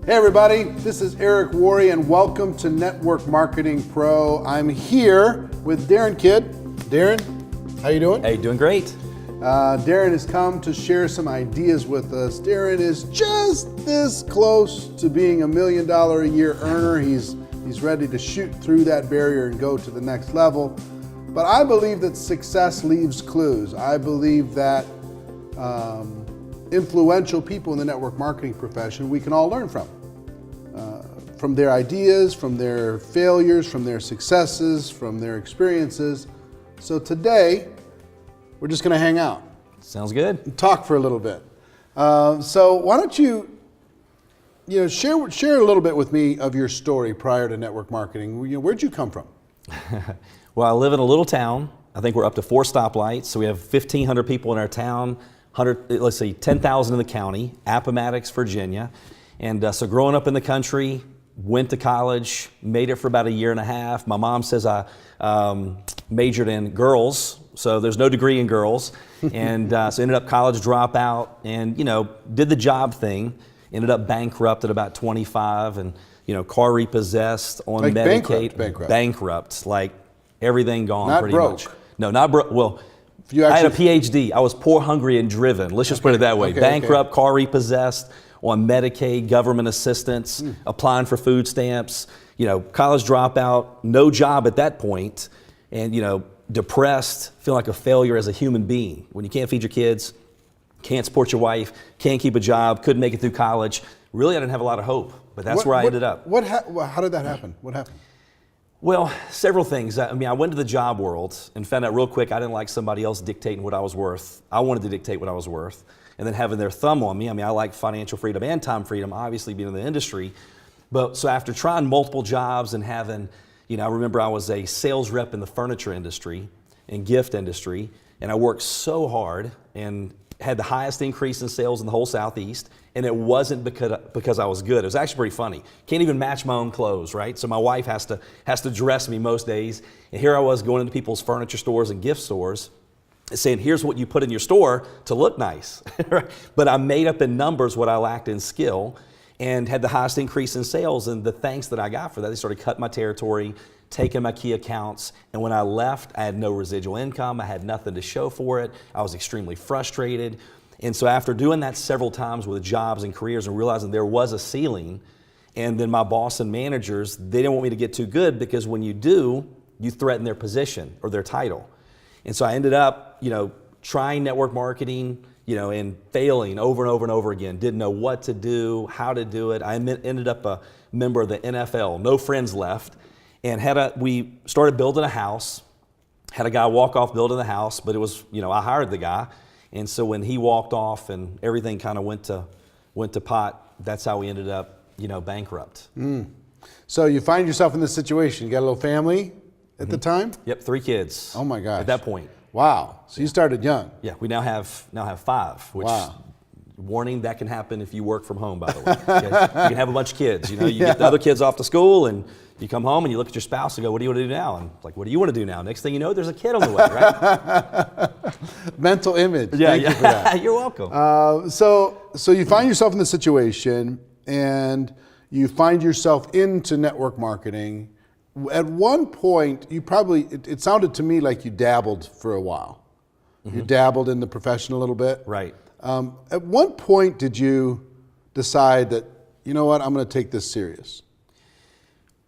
Hey everybody, this is Eric Worre and welcome to Network Marketing Pro. I'm here with Darin Kidd. Darin, how you doing? Hey, doing great. Darin has come to share some ideas with us. Darin is just this close to being $1 million a year earner. He's ready to shoot through that barrier and go to the next level. But I believe that success leaves clues. I believe that influential people in the network marketing profession we can all learn from their ideas, from their failures, from their successes, from their experiences. So today, we're just going to hang out. Sounds good. And talk for a little bit. So why don't you share a little bit with me of your story prior to network marketing. Where'd you come from? Well, I live in a little town. I think we're up to 4 stoplights. So we have 1,500 people in our town, 10,000 in the county, Appomattox, Virginia. And so growing up in the country, went to college, made it for about 1.5 years. My mom says I majored in girls, so there's no degree in girls. And so ended up college dropout and, did the job thing. Ended up bankrupt at about 25 and, car repossessed on like Medicaid. Bankrupt. Like everything gone not pretty broke. much. No, not broke. Well, I had a PhD. I was poor, hungry, and driven. Let's just put it that way. Bankrupt, car repossessed, on Medicaid, government assistance, applying for food stamps, college dropout, no job at that point, and, depressed, feeling like a failure as a human being. When you can't feed your kids, can't support your wife, can't keep a job, couldn't make it through college. Really, I didn't have a lot of hope, but that's where I ended up. How did that happen? What happened? Well, several things. I went to the job world and found out real quick I didn't like somebody else dictating what I was worth. I wanted to dictate what I was worth. And then having their thumb on me. I like financial freedom and time freedom, obviously being in the industry. But so after trying multiple jobs and having, I remember I was a sales rep in the furniture industry and gift industry. And I worked so hard and had the highest increase in sales in the whole Southeast. And it wasn't because I was good. It was actually pretty funny. Can't even match my own clothes, right? So my wife has to dress me most days. And here I was going into people's furniture stores and gift stores saying, here's what you put in your store to look nice. But I made up in numbers what I lacked in skill and had the highest increase in sales. And the thanks that I got for that, they started cutting my territory, taking my key accounts. And when I left, I had no residual income. I had nothing to show for it. I was extremely frustrated. And so after doing that several times with jobs and careers and realizing there was a ceiling, and then my boss and managers, they didn't want me to get too good because when you do, you threaten their position or their title. And so I ended up, trying network marketing, and failing over and over and over again. Didn't know what to do, how to do it. I ended up a member of the NFL, no friends left, and we started building a house. Had a guy walk off building the house, but it was, I hired the guy. And so when he walked off and everything kind of went to pot, that's how we ended up, bankrupt. So you find yourself in this situation. You got a little family at the time? Yep, 3 kids. Oh my gosh. At that point. Wow. So you started young. Yeah, we now have 5, which warning, that can happen if you work from home, by the way. You can have a bunch of kids. You get the other kids off to school and you come home and you look at your spouse and go, what do you want to do now? And like, what do you want to do now? Next thing you know, there's a kid on the way, right? Mental image. Yeah, Thank you for that. You're welcome. So you find yourself in this situation and you find yourself into network marketing. At one point, it sounded to me like you dabbled for a while. You dabbled in the profession a little bit. Right. At what point did you decide that, I'm going to take this serious?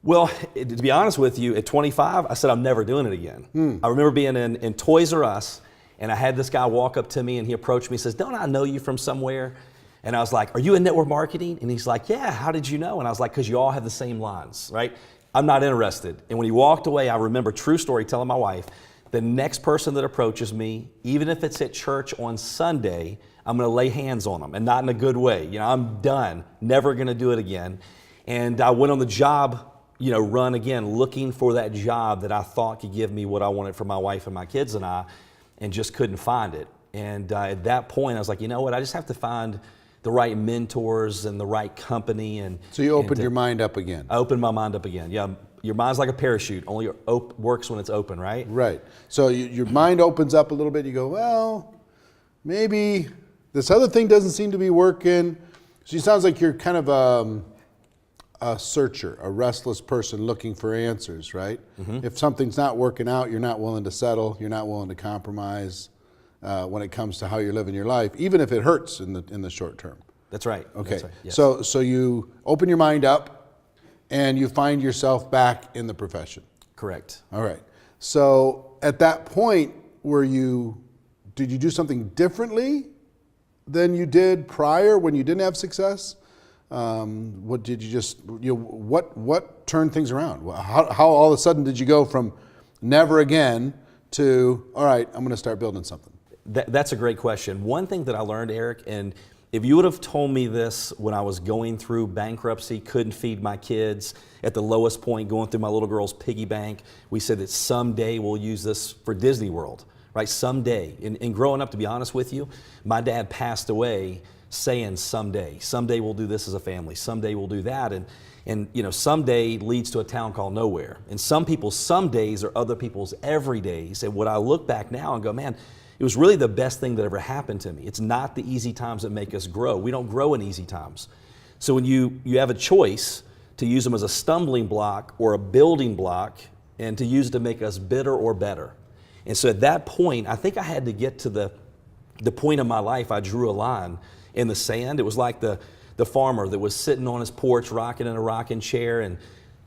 Well, to be honest with you, at 25, I said, I'm never doing it again. I remember being in Toys R Us, and I had this guy walk up to me, and he approached me and says, don't I know you from somewhere? And I was like, are you in network marketing? And he's like, yeah, how did you know? And I was like, because you all have the same lines, right? I'm not interested. And when he walked away, I remember, true story, telling my wife, the next person that approaches me, even if it's at church on Sunday, I'm going to lay hands on them, and not in a good way. I'm done, never going to do it again. And I went on the job, run again, looking for that job that I thought could give me what I wanted for my wife and my kids and I, and just couldn't find it. And at that point, I was like, you know what, I just have to find the right mentors and the right company. And so you opened your mind up again. I opened my mind up again. Yeah, your mind's like a parachute, only works when it's open, right? Right. So your mind opens up a little bit. You go, well, maybe this other thing doesn't seem to be working. So it sounds like you're kind of a searcher, a restless person looking for answers, right? If something's not working out, you're not willing to settle, you're not willing to compromise when it comes to how you're living your life, even if it hurts in the short term. That's right. Okay. That's right. Yes. So you open your mind up and you find yourself back in the profession. Correct. All right. So at that point, did you do something differently than you did prior when you didn't have success? What did you just, what turned things around? How all of a sudden did you go from never again to, all right, I'm going to start building something? That's a great question. One thing that I learned, Eric, and if you would have told me this when I was going through bankruptcy, couldn't feed my kids, at the lowest point, going through my little girl's piggy bank, we said that someday we'll use this for Disney World, right? Someday. And growing up, to be honest with you, my dad passed away saying someday we'll do this as a family, someday we'll do that. And someday leads to a town called nowhere. And some people's some days are other people's every days. And what I look back now and go, man, it was really the best thing that ever happened to me. It's not the easy times that make us grow. We don't grow in easy times. So when you have a choice to use them as a stumbling block or a building block, and to use it to make us bitter or better. And so at that point, I think I had to get to the point of my life I drew a line in the sand. It was like the farmer that was sitting on his porch rocking in a rocking chair, and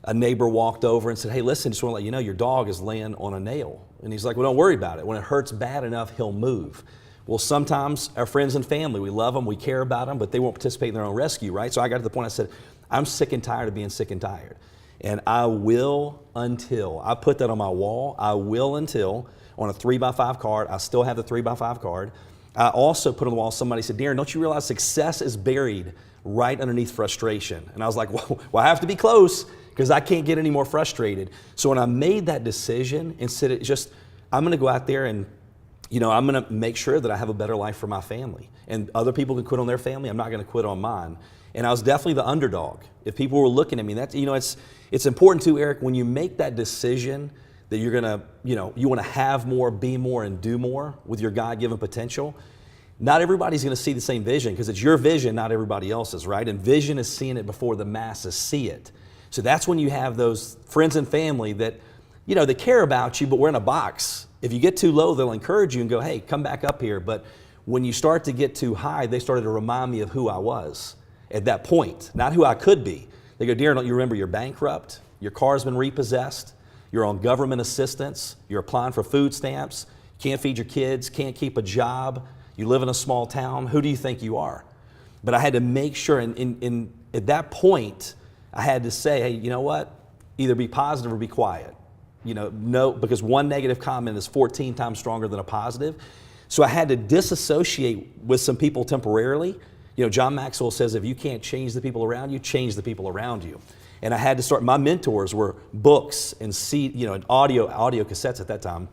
a neighbor walked over and said, hey, listen, just want to let you know your dog is laying on a nail. And he's like, well, don't worry about it. When it hurts bad enough, he'll move. Well, sometimes our friends and family, we love them, we care about them, but they won't participate in their own rescue, right? So I got to the point I said, I'm sick and tired of being sick and tired. And I will until, I put that on my wall, I will until, on a 3x5 card, I still have the 3x5 card. I also put on the wall, somebody said, Darin, don't you realize success is buried right underneath frustration? And I was like, well, I have to be close because I can't get any more frustrated. So when I made that decision, instead of just, I'm going to go out there and, I'm going to make sure that I have a better life for my family. And other people can quit on their family, I'm not going to quit on mine. And I was definitely the underdog. If people were looking at me, that's, it's important too, Eric, when you make that decision that you're gonna, you want to have more, be more, and do more with your God-given potential, not everybody's gonna see the same vision because it's your vision, not everybody else's, right? And vision is seeing it before the masses see it. So that's when you have those friends and family that, they care about you, but we're in a box. If you get too low, they'll encourage you and go, hey, come back up here. But when you start to get too high, they started to remind me of who I was at that point, not who I could be. They go, Darin, don't you remember you're bankrupt? Your car's been repossessed. You're on government assistance. You're applying for food stamps. Can't feed your kids. Can't keep a job. You live in a small town. Who do you think you are? But I had to make sure, and at that point, I had to say, hey, you know what? Either be positive or be quiet. No, because one negative comment is 14 times stronger than a positive. So I had to disassociate with some people temporarily. John Maxwell says, if you can't change the people around you, change the people around you. And I had to start, my mentors were books and and audio cassettes at that time,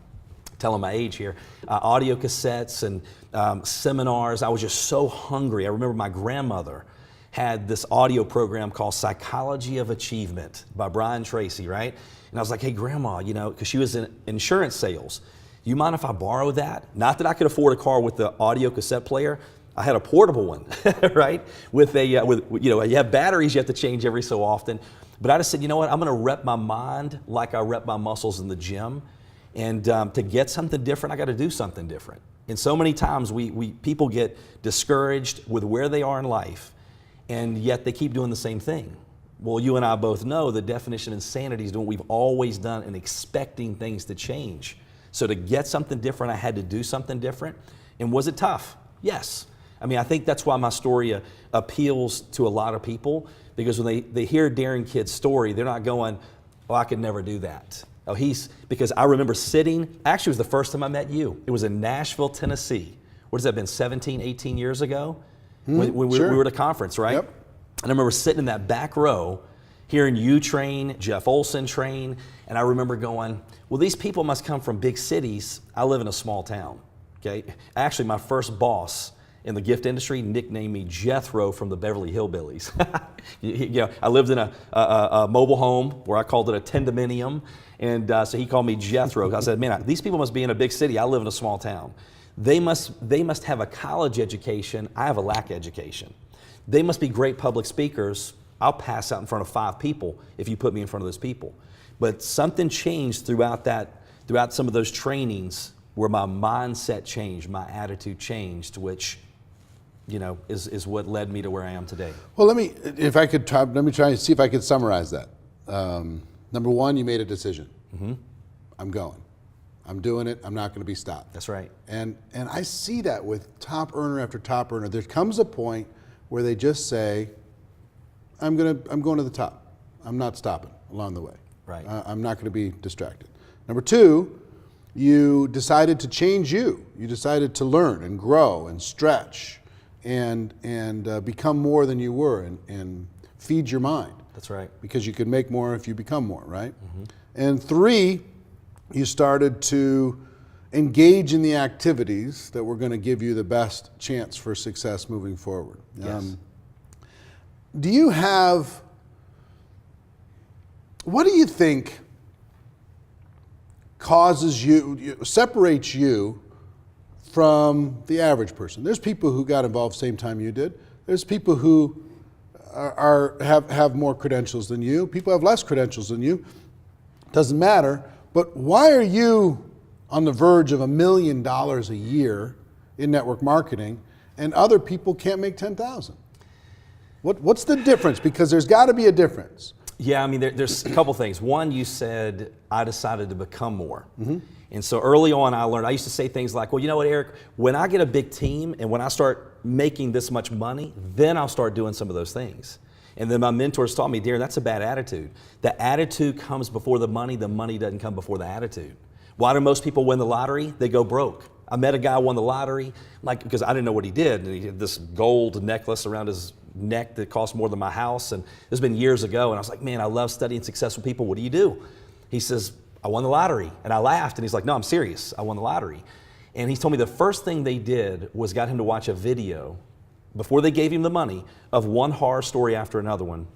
telling my age here, audio cassettes and seminars. I was just so hungry. I remember my grandmother had this audio program called Psychology of Achievement by Brian Tracy, right? And I was like, hey, Grandma, because she was in insurance sales. You mind if I borrow that? Not that I could afford a car with the audio cassette player. I had a portable one, right? With you have batteries you have to change every so often. But I just said, you know what? I'm going to rep my mind like I rep my muscles in the gym. And to get something different, I got to do something different. And so many times people get discouraged with where they are in life, and yet they keep doing the same thing. Well, you and I both know the definition of insanity is doing what we've always done and expecting things to change. So to get something different, I had to do something different. And was it tough? Yes. I think that's why my story appeals to a lot of people, because when they hear Darin Kidd's story, they're not going, oh, I could never do that. Oh, because I remember sitting, actually it was the first time I met you. It was in Nashville, Tennessee. What has that been, 17, 18 years ago? When we were at a conference, right? Yep. And I remember sitting in that back row, hearing you train, Jeff Olson train, and I remember going, well, these people must come from big cities. I live in a small town, okay? Actually, my first boss in the gift industry nicknamed me Jethro from the Beverly Hillbillies. I lived in a mobile home where I called it a tendominium, and so he called me Jethro. I said, man, these people must be in a big city. I live in a small town. They must have a college education. I have a lack education. They must be great public speakers. I'll pass out in front of 5 people if you put me in front of those people. But something changed throughout some of those trainings where my mindset changed, my attitude changed, which, is what led me to where I am today. Well, let me try and see if I could summarize that. Number one, you made a decision. Mm-hmm. I'm going. I'm doing it. I'm not going to be stopped. That's right. And I see that with top earner after top earner. There comes a point where they just say, I'm going to the top. I'm not stopping along the way. Right. I'm not going to be distracted. Number two, you decided to change you. You decided to learn and grow and stretch and become more than you were and feed your mind. That's right. Because you can make more if you become more, right? Mm-hmm. And three, you started to engage in the activities that were going to give you the best chance for success moving forward. Yes. What do you think separates you from the average person? There's people who got involved same time you did. There's people who have more credentials than you. People have less credentials than you. Doesn't matter. But why are you on the verge of $1 million a year in network marketing and other people can't make 10,000? What's the difference? Because there's got to be a difference. Yeah, there's a couple things. One, you said I decided to become more. Mm-hmm. And so early on I used to say things like, well, you know what, Eric, when I get a big team and when I start making this much money, then I'll start doing some of those things. And then my mentors taught me, Darin, that's a bad attitude. The attitude comes before the money doesn't come before the attitude. Why do most people win the lottery? They go broke. I met a guy who won the lottery, because I didn't know what he did. And he had this gold necklace around his neck that cost more than my house. And this has been years ago. And I was like, man, I love studying successful people. What do you do? He says, I won the lottery. And I laughed. And he's like, no, I'm serious. I won the lottery. And he told me the first thing they did was got him to watch a video before they gave him the money of one horror story after another one.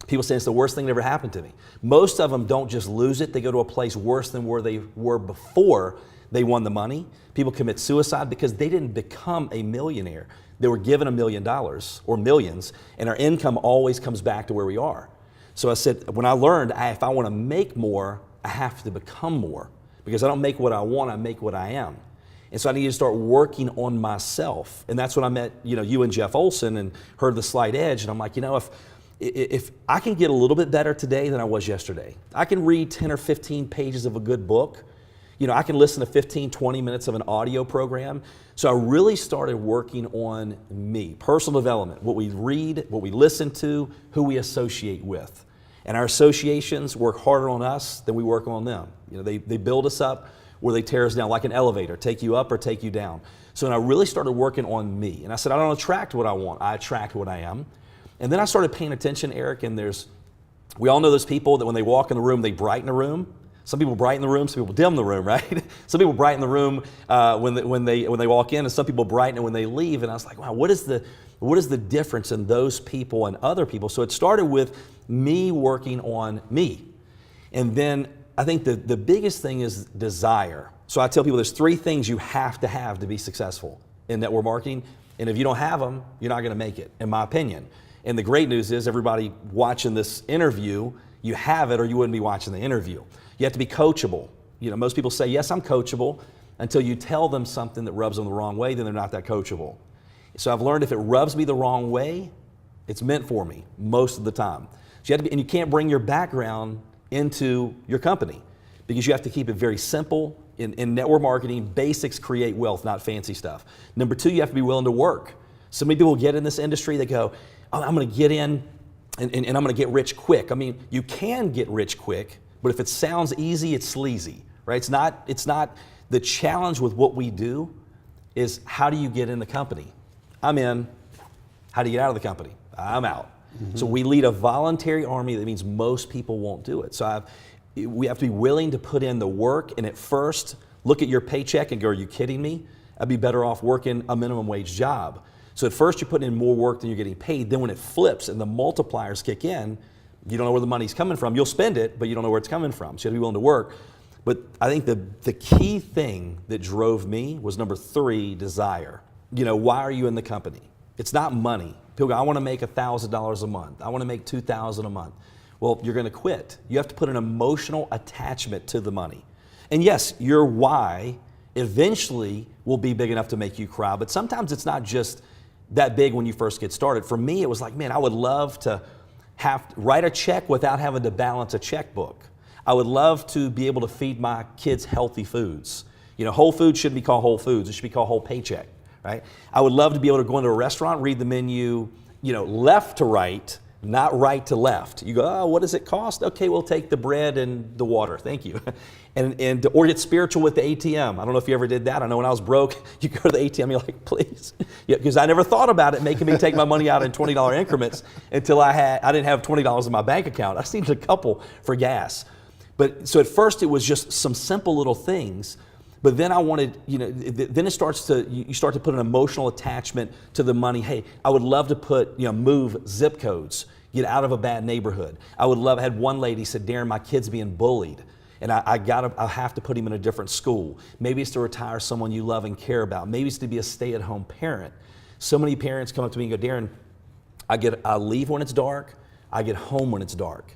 People saying it's the worst thing that ever happened to me. Most of them don't just lose it. They go to a place worse than where they were before they won the money. People commit suicide because they didn't become a millionaire. They were given $1 million or millions, and our income always comes back to where we are. So I said, when I learned, if I want to make more, I have to become more, because I don't make what I want, I make what I am. And so I need to start working on myself. And that's when I met, you and Jeff Olson and heard the Slight Edge. And I'm like, if I can get a little bit better today than I was yesterday, I can read 10 or 15 pages of a good book. I can listen to 15, 20 minutes of an audio program. So I really started working on me, personal development, what we read, what we listen to, who we associate with. And our associations work harder on us than we work on them. They build us up where they tear us down, like an elevator, take you up or take you down. So then I really started working on me. And I said, I don't attract what I want, I attract what I am. And then I started paying attention, Eric, and we all know those people that when they walk in the room, they brighten the room. Some people brighten the room, some people dim the room, right? Some people brighten the room when they walk in, and some people brighten it when they leave. And I was like, wow, what is the difference in those people and other people? So it started with me working on me. And then I think the biggest thing is desire. So I tell people there's 3 things you have to be successful in network marketing. And if you don't have them, you're not going to make it, in my opinion. And the great news is everybody watching this interview, you have it or you wouldn't be watching the interview. You have to be coachable. Most people say, yes, I'm coachable, until you tell them something that rubs them the wrong way, then they're not that coachable. So I've learned if it rubs me the wrong way, it's meant for me most of the time. So you have to be, and you can't bring your background into your company, because you have to keep it very simple. In network marketing, basics create wealth, not fancy stuff. Number 2, you have to be willing to work. So many people get in this industry, they go, oh, I'm going to get in and I'm going to get rich quick. You can get rich quick, but if it sounds easy, it's sleazy, right? It's not the challenge with what we do is, how do you get in the company? I'm in. How do you get out of the company? I'm out. Mm-hmm. So we lead a voluntary army. That means most people won't do it. So we have to be willing to put in the work, and at first look at your paycheck and go, are you kidding me? I'd be better off working a minimum wage job. So at first you're putting in more work than you're getting paid. Then when it flips and the multipliers kick in, you don't know where the money's coming from. You'll spend it, but you don't know where it's coming from. So you have to be willing to work. But I think the key thing that drove me was number 3, desire. Why are you in the company? It's not money. People go, I want to make $1,000 a month. I want to make $2,000 a month. Well, you're going to quit. You have to put an emotional attachment to the money. And yes, your why eventually will be big enough to make you cry, but sometimes it's not just that big when you first get started. For me, it was like, man, I would love to write a check without having to balance a checkbook. I would love to be able to feed my kids healthy foods. Whole Foods shouldn't be called Whole Foods. It should be called Whole Paycheck, right? I would love to be able to go into a restaurant, read the menu, left to right, not right to left. You go, oh, what does it cost? Okay, we'll take the bread and the water. Thank you. Or get spiritual with the ATM. I don't know if you ever did that. I know when I was broke, you go to the ATM, you're like, please. Because I never thought about it making me take my money out in $20 increments until I didn't have $20 in my bank account. I seen a couple for gas. But so at first it was just some simple little things. But then I wanted, then you start to put an emotional attachment to the money. Hey, I would love to move zip codes, get out of a bad neighborhood. I had one lady said, Darin, my kid's being bullied. And I have to put him in a different school. Maybe it's to retire someone you love and care about. Maybe it's to be a stay-at-home parent. So many parents come up to me and go, Darin, I leave when it's dark. I get home when it's dark.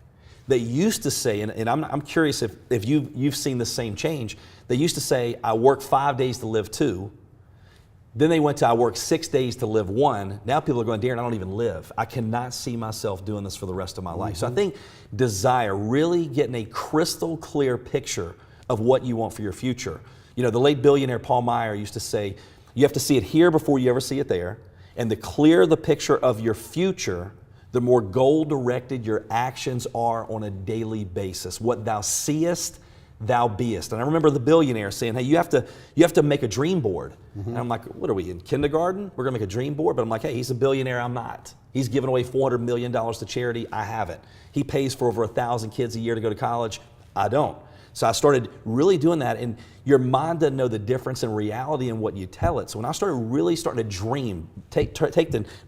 They used to say, and I'm curious if you've seen the same change. They used to say, I work 5 days to live 2. Then they went to, I work 6 days to live 1. Now people are going, Darin, I don't even live. I cannot see myself doing this for the rest of my life. So I think desire, really getting a crystal clear picture of what you want for your future. The late billionaire Paul Meyer used to say, you have to see it here before you ever see it there. And the clearer the picture of your future, the more goal-directed your actions are on a daily basis. What thou seest, thou beest. And I remember the billionaire saying, hey, you have to make a dream board. And I'm like, what are we, in kindergarten? We're gonna make a dream board? But I'm like, hey, he's a billionaire, I'm not. He's giving away $400 million to charity, I haven't. He pays for over 1,000 kids a year to go to college, I don't. So I started really doing that, and your mind doesn't know the difference in reality and what you tell it. So when I starting to dream,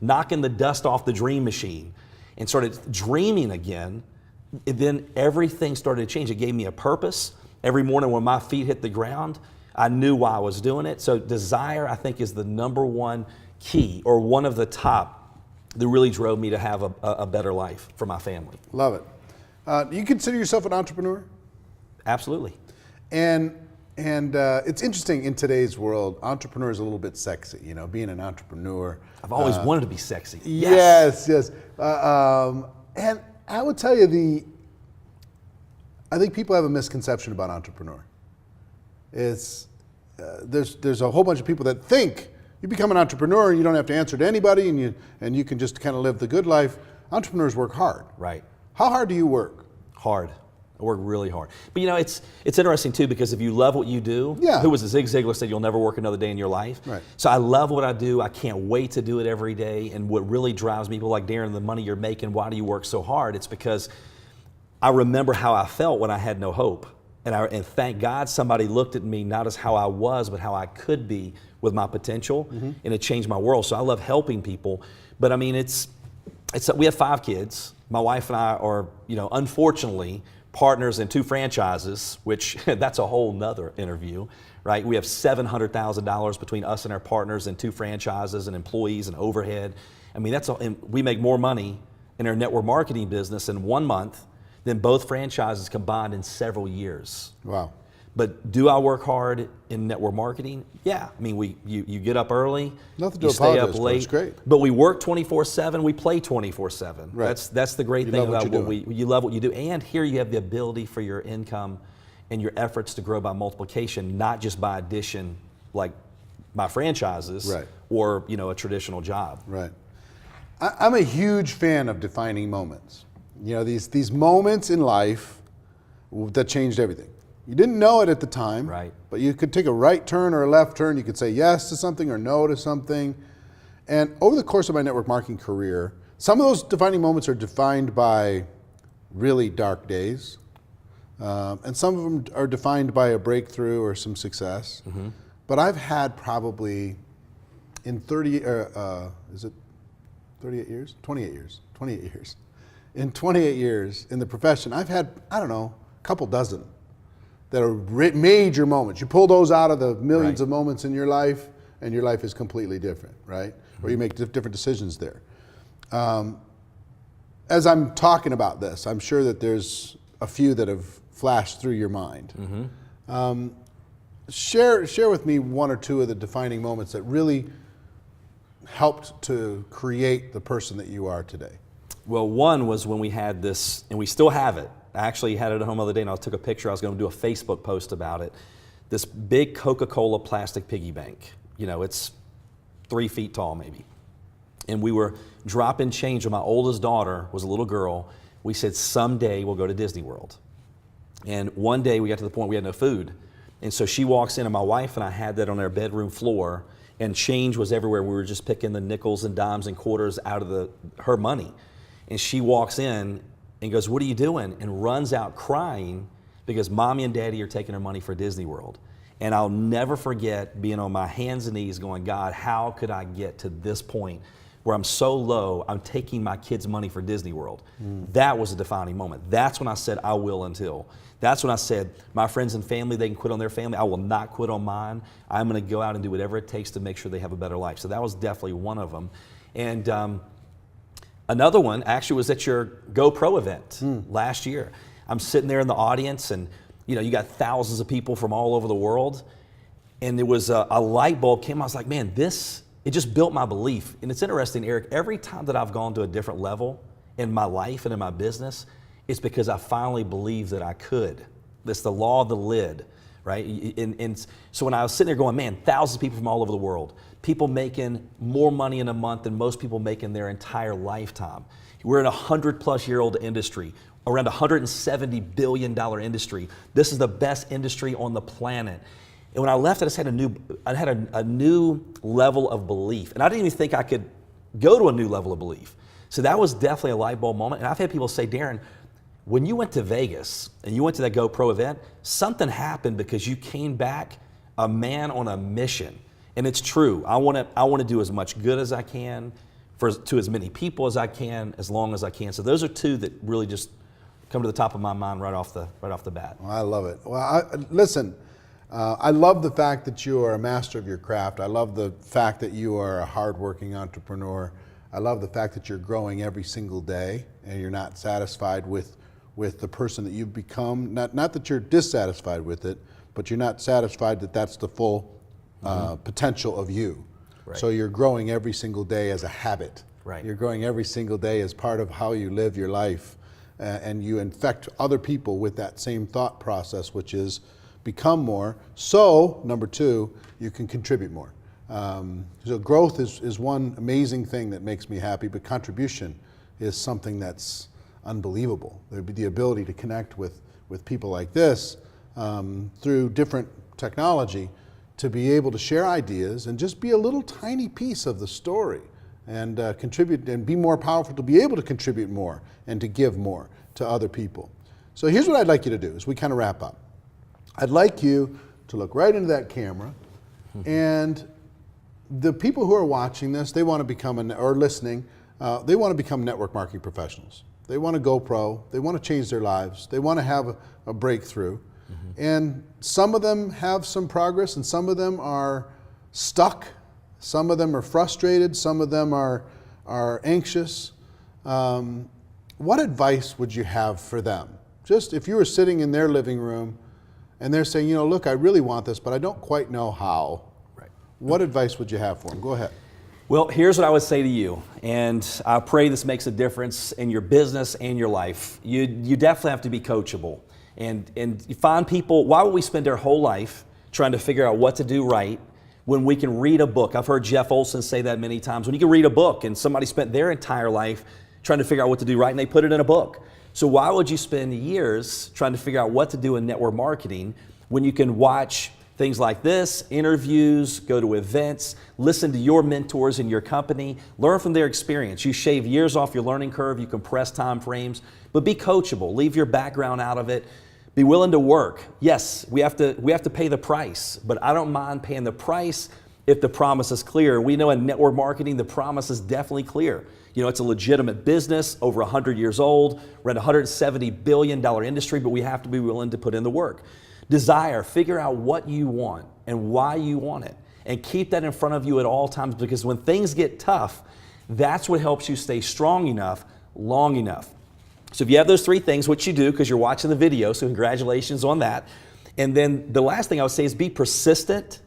knocking the dust off the dream machine and started dreaming again, then everything started to change. It gave me a purpose. Every morning when my feet hit the ground, I knew why I was doing it. So desire, I think, is the number one key, or one of the top, that really drove me to have a better life for my family. Love it. Do you consider yourself an entrepreneur? Absolutely. And it's interesting, in today's world, entrepreneur is a little bit sexy, being an entrepreneur. I've always wanted to be sexy. Yes. And I would tell you, I think people have a misconception about entrepreneur. There's a whole bunch of people that think you become an entrepreneur and you don't have to answer to anybody, and you can just kind of live the good life. Entrepreneurs work hard. Right. How hard do you work? Hard. I work really hard. But it's interesting too, because if you love what you do, Yeah. who was it? Zig Ziglar said you'll never work another day in your life. Right. So I love what I do. I can't wait to do it every day. And what really drives me, people like, Darin, the money you're making, why do you work so hard? It's because I remember how I felt when I had no hope. And thank God somebody looked at me not as how I was, but how I could be with my potential, and it changed my world. So I love helping people. But I mean, we have 5 kids. My wife and I are, unfortunately, partners in 2 franchises, which that's a whole nother interview, right? We have $700,000 between us and our partners in 2 franchises and employees and overhead. I mean, and we make more money in our network marketing business in 1 month than both franchises combined in several years. Wow. But do I work hard in network marketing? Yeah. I mean, you get up early, Nothing to you stay apologize up for. late. It's great. But we work 24/7. We play 24/7. Right. That's the great You thing love what about you're what you love what you do. And here you have the ability for your income and your efforts to grow by multiplication, not just by addition, like my franchises, Right. or a traditional job. Right. I'm a huge fan of defining moments. These moments in life that changed everything. You didn't know it at the time, Right. but you could take a right turn or a left turn. You could say yes to something or no to something. And over the course of my network marketing career, some of those defining moments are defined by really dark days. And some of them are defined by a breakthrough or some success. But I've had probably in 38 years? 28 years. 28 years. In 28 years in the profession, I've had, a couple dozen that are major moments. You pull those out of the millions Right. of moments in your life, and your life is completely different, right? Or you make different decisions there. As I'm talking about this, I'm sure that there's a few that have flashed through your mind. Share with me one or two of the defining moments that really helped to create the person that you are today. Well, one was when we had this, and we still have it. I actually had it at home the other day, and I took a picture. I was going to do a Facebook post about it. This big Coca-Cola plastic piggy bank. You know, it's 3 feet tall maybe. And we were dropping change when my oldest daughter was a little girl. We said, someday we'll go to Disney World. And one day we got to the point we had no food. And so she walks in, and my wife and I had that on our bedroom floor, and change was everywhere. We were just picking the nickels and dimes and quarters out of her money. And she walks in and goes, "What are you doing?" and runs out crying because Mommy and Daddy are taking her money for Disney World. And I'll never forget being on my hands and knees going, God, how could I get to this point where I'm so low, I'm taking my kids' money for Disney World? That was a defining moment. That's when I said, I will until. That's when I said, my friends and family, they can quit on their family. I will not quit on mine. I'm going to go out and do whatever it takes to make sure they have a better life. So that was definitely one of them. And another one actually was at your GoPro event last year. I'm sitting there in the audience, and you know, you got thousands of people from all over the world. And there was a light bulb came. I was like, man, it just built my belief. And it's interesting, Eric, every time that I've gone to a different level in my life and in my business, it's because I finally believed that I could. That's the law of the lid, right? And so when I was sitting there going, man, thousands of people from all over the world, people making more money in a month than most people make in their entire lifetime. We're in a 100-plus-year-old industry, around $170 billion industry. This is the best industry on the planet. And when I left, I just had a new level of belief. And I didn't even think I could go to a new level of belief. So that was definitely a light bulb moment. And I've had people say, Darin, when you went to Vegas and you went to that GoPro event, something happened because you came back a man on a mission. And it's true. I want to do as much good as I can to as many people as I can, as long as I can. So those are two that really just come to the top of my mind right off the bat. Well, I love it. Well, listen, I love the fact that you are a master of your craft. I love the fact that you are a hardworking entrepreneur. I love the fact that you're growing every single day and you're not satisfied with the person that you've become. Not that you're dissatisfied with it, but you're not satisfied that that's the full potential of you. Right. So you're growing every single day as a habit. Right. You're growing every single day as part of how you live your life. And you infect other people with that same thought process, which is become more. So, number two, you can contribute more. So growth is one amazing thing that makes me happy, but contribution is something that's unbelievable. There'd be the ability to connect with people like this through different technology, to be able to share ideas and just be a little tiny piece of the story and contribute and be more powerful, to be able to contribute more and to give more to other people. So here's what I'd like you to do as we kind of wrap up. I'd like you to look right into that camera, and the people who are watching this, they want to become or listening, they want to become network marketing professionals. They want to go pro, they want to change their lives, they want to have a breakthrough. And some of them have some progress, and some of them are stuck, some of them are frustrated, some of them are anxious. What advice would you have for them? Just if you were sitting in their living room and they're saying, you know, look, I really want this, but I don't quite know how. Right. What advice would you have for them? Go ahead. Well, here's what I would say to you, and I pray this makes a difference in your business and your life. You definitely have to be coachable. And you find people, why would we spend our whole life trying to figure out what to do right when we can read a book? I've heard Jeff Olson say that many times. When you can read a book, and somebody spent their entire life trying to figure out what to do right, and they put it in a book. So why would you spend years trying to figure out what to do in network marketing when you can watch things like this, interviews, go to events, listen to your mentors in your company, learn from their experience. You shave years off your learning curve, you compress time frames, but be coachable. Leave your background out of it. Be willing to work. Yes, we have to pay the price, but I don't mind paying the price if the promise is clear. We know in network marketing, the promise is definitely clear. You know, it's a legitimate business, over 100 years old. We're in a $170 billion industry, but we have to be willing to put in the work. Desire, figure out what you want and why you want it. and keep that in front of you at all times, because when things get tough, that's what helps you stay strong enough, long enough. So if you have those three things, which you do because you're watching the video, so congratulations on that. And then the last thing I would say is be persistent,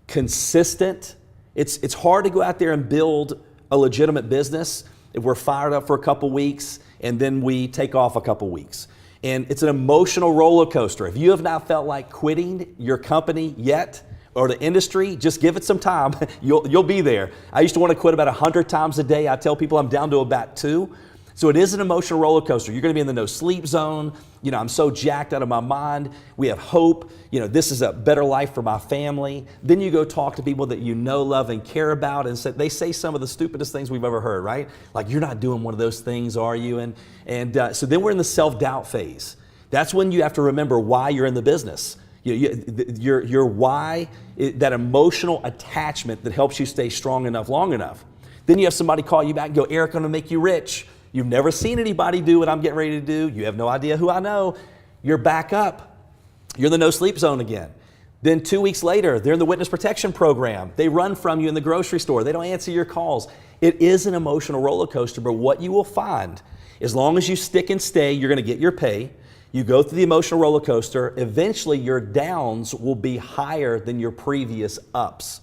consistent. It's hard to go out there and build a legitimate business if we're fired up for a couple weeks and then we take off a couple weeks. And it's an emotional roller coaster. If you have not felt like quitting your company yet, or the industry, just give it some time. You'll be there. I used to want to quit about 100 times a day. I tell people I'm down to about 2. So it is an emotional roller coaster. You're going to be in the no sleep zone. I'm so jacked out of my mind. We have hope. This is a better life for my family. Then you go talk to people that you know, love, and care about, and they say some of the stupidest things we've ever heard, right? Like, you're not doing one of those things, are you? And so then we're in the self-doubt phase. That's when you have to remember why you're in the business. Your why, that emotional attachment that helps you stay strong enough, long enough. Then you have somebody call you back and go, Eric, I'm gonna make you rich. You've never seen anybody do what I'm getting ready to do. You have no idea who I know. You're back up. You're in the no sleep zone again. Then 2 weeks later, they're in the witness protection program. They run from you in the grocery store. They don't answer your calls. It is an emotional roller coaster, but what you will find, as long as you stick and stay, you're gonna get your pay. You go through the emotional roller coaster, eventually your downs will be higher than your previous ups.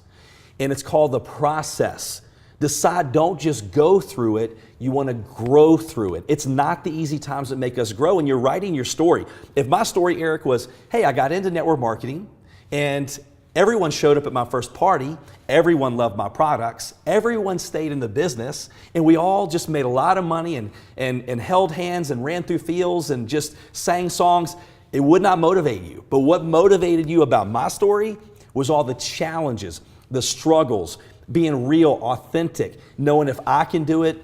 And it's called the process. Decide, don't just go through it, you want to grow through it. It's not the easy times that make us grow, and you're writing your story. If my story, Eric, was, hey, I got into network marketing and everyone showed up at my first party, everyone loved my products, everyone stayed in the business, and we all just made a lot of money and held hands and ran through fields and just sang songs, it would not motivate you. But what motivated you about my story was all the challenges, the struggles, being real, authentic, knowing if I can do it,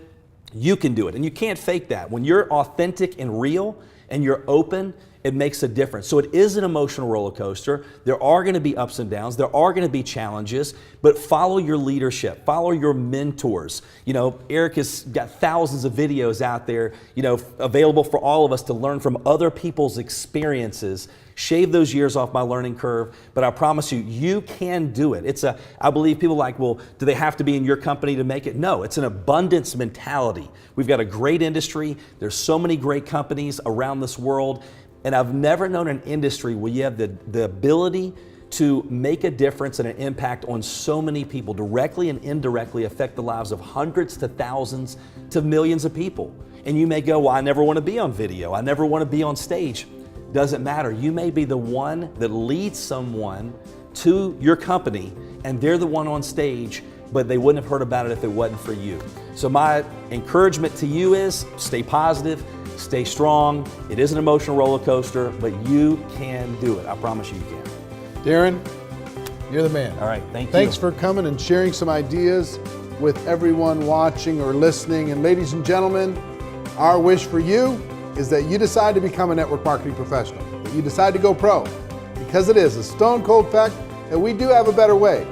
you can do it. And you can't fake that. When you're authentic and real and you're open, it makes a difference. So it is an emotional roller coaster. There are going to be ups and downs. There are going to be challenges, but follow your leadership. Follow your mentors. Eric has got thousands of videos out there, available for all of us to learn from other people's experiences. Shave those years off my learning curve, but I promise you, you can do it. I believe people like, well, do they have to be in your company to make it? No, it's an abundance mentality. We've got a great industry. There's so many great companies around this world. And I've never known an industry where you have the ability to make a difference and an impact on so many people, directly and indirectly affect the lives of hundreds to thousands to millions of people. And you may go, well, I never want to be on video. I never want to be on stage. Doesn't matter. You may be the one that leads someone to your company and they're the one on stage, but they wouldn't have heard about it if it wasn't for you. So my encouragement to you is stay positive, stay strong. It is an emotional roller coaster, but you can do it. I promise you can. Darin, you're the man. All right, thank you. Thanks for coming and sharing some ideas with everyone watching or listening. And ladies and gentlemen, our wish for you is that you decide to become a network marketing professional, that you decide to go pro, because it is a stone cold fact that we do have a better way.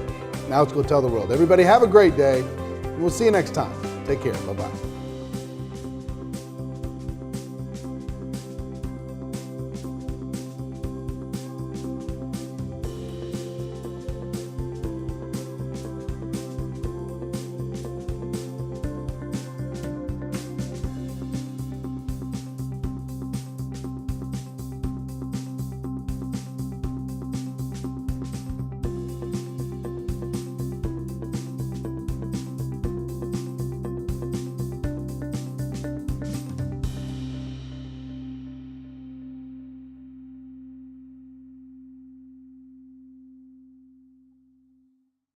Now let's go tell the world. Everybody have a great day, and we'll see you next time. Take care. Bye-bye.